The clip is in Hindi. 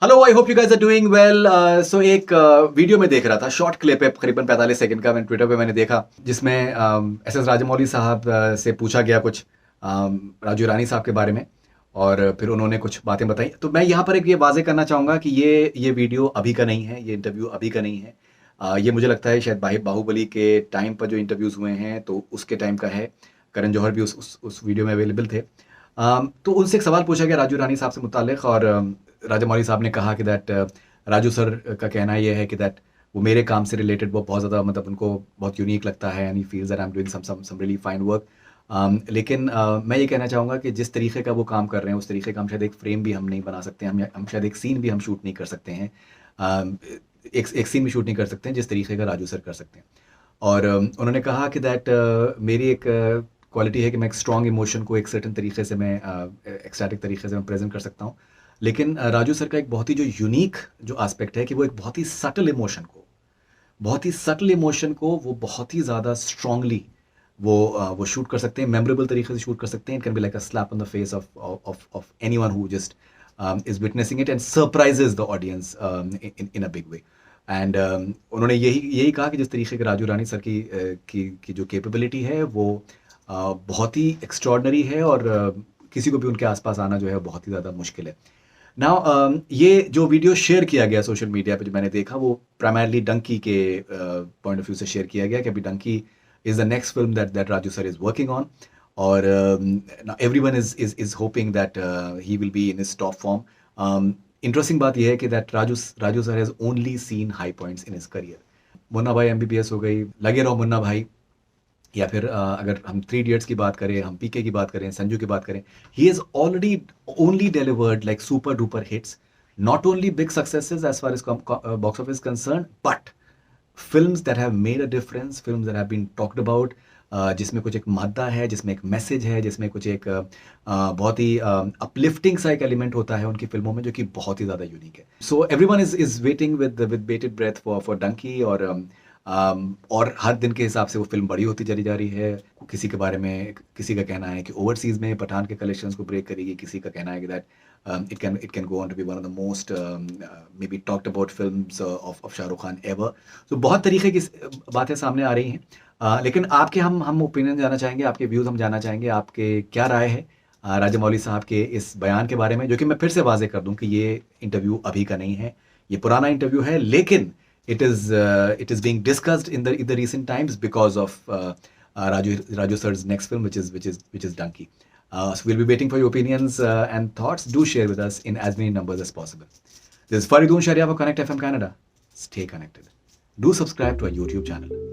Hello, I hope you guys are doing well. So एक वीडियो में देख रहा था, शॉर्ट क्लिप है करीबन 45 सेकंड का, मैंने ट्विटर पे मैंने देखा, जिसमें एस एस राजमौली साहब से पूछा गया कुछ राजू ईरानी साहब के बारे में, और फिर उन्होंने कुछ बातें बताई। तो मैं यहाँ पर एक ये वाजे करना चाहूँगा कि ये वीडियो अभी का नहीं है, ये इंटरव्यू अभी का नहीं है। ये मुझे लगता है शायद बाहुबली के टाइम पर जो इंटरव्यूज़ हुए हैं तो उसके टाइम का है। करण जौहर भी उस वीडियो में अवेलेबल थे। तो उनसे एक सवाल पूछा गया राजू ईरानी साहब से मुताल्लिक़, और राजा मौली साहब ने कहा कि दैट राजू सर का कहना ये है कि दैट वो मेरे काम से रिलेटेड वो बहुत ज़्यादा मतलब उनको बहुत यूनिक लगता है, and he feels that I am doing some really fine work. लेकिन मैं ये कहना चाहूँगा कि जिस तरीके का वो काम कर रहे हैं उस तरीके का हम शायद एक फ्रेम भी हम नहीं बना सकते, हम शायद एक सीन भी हम शूट नहीं कर सकते हैं। एक सीन भी शूट नहीं कर सकते हैं जिस तरीके का राजू सर कर सकते हैं। और उन्होंने कहा कि दैट मेरी एक क्वालिटी है कि मैं एक स्ट्रॉन्ग इमोशन को एक सर्टेन तरीके से मैं एक्सटैटिक तरीके से मैं प्रेजेंट कर सकता हूँ। लेकिन राजू सर का एक बहुत ही जो यूनिक जो एस्पेक्ट है कि वो एक बहुत ही सटल इमोशन को वो बहुत ही ज़्यादा स्ट्रांगली वो शूट कर सकते हैं, मेमोरेबल तरीके से शूट कर सकते हैं। It can be like a slap on the face of anyone who just is witnessing it and surprises the audience in a big way. And उन्होंने यही कहा कि जिस तरीके के राजू रानी सर की जो कैपेबिलिटी है वो बहुत ही एक्स्ट्रॉर्डनरी है, और किसी को भी उनके आसपास आना जो है बहुत ही ज़्यादा मुश्किल है। नाउ ये जो वीडियो शेयर किया गया सोशल मीडिया पे जो मैंने देखा, वो प्राइमरली डंकी के पॉइंट ऑफ व्यू से शेयर किया गया कि अभी Dunki is the next film that Raju sir is working on, और everyone is hoping that he will be in his top form. Interesting बात यह है कि that Raju sir has only seen high points in his career. Munna Bhai MBBS हो गई, लगे रहो मुन्ना भाई, या फिर अगर हम थ्री इडियट्स की बात करें, हम पीके की बात करें, संजू की बात करें, he is already only delivered like super duper hits, not only big successes as far as box office is concerned, but films that have made a difference, films that have been talked about, जिसमें कुछ एक मादा है, जिसमें एक मैसेज है, जिसमें कुछ एक बहुत ही अपलिफ्टिंग सा एक एलिमेंट होता है उनकी फिल्मों में, जो कि बहुत ही ज़्यादा यूनिक है। So everyone is waiting with bated breath for Dunki, और हर दिन के हिसाब से वो फिल्म बड़ी होती चली जा रही है। किसी के बारे में किसी का कहना है कि ओवरसीज में पठान के कलेक्शंस को ब्रेक करेगी, किसी का कहना है कि that it can go on to be one of the most maybe talked about films of Shah Rukh Khan ever. तो बहुत तरीके की बातें सामने आ रही हैं, लेकिन आपके हम ओपिनियन जानना चाहेंगे, आपके व्यूज़ हम जानना चाहेंगे, आपके क्या राय है राजामौली साहब के इस बयान के बारे में, जो कि मैं फिर से वाजे कर दूं कि ये इंटरव्यू अभी का नहीं है, ये पुराना इंटरव्यू है, लेकिन it is being discussed in the recent times because of Raju sir's next film, which is Donkey. So we'll be waiting for your opinions and thoughts. Do share with us in as many numbers as possible. This is Faridun Sharia for Connect FM Canada. Stay connected. Do subscribe to our YouTube channel.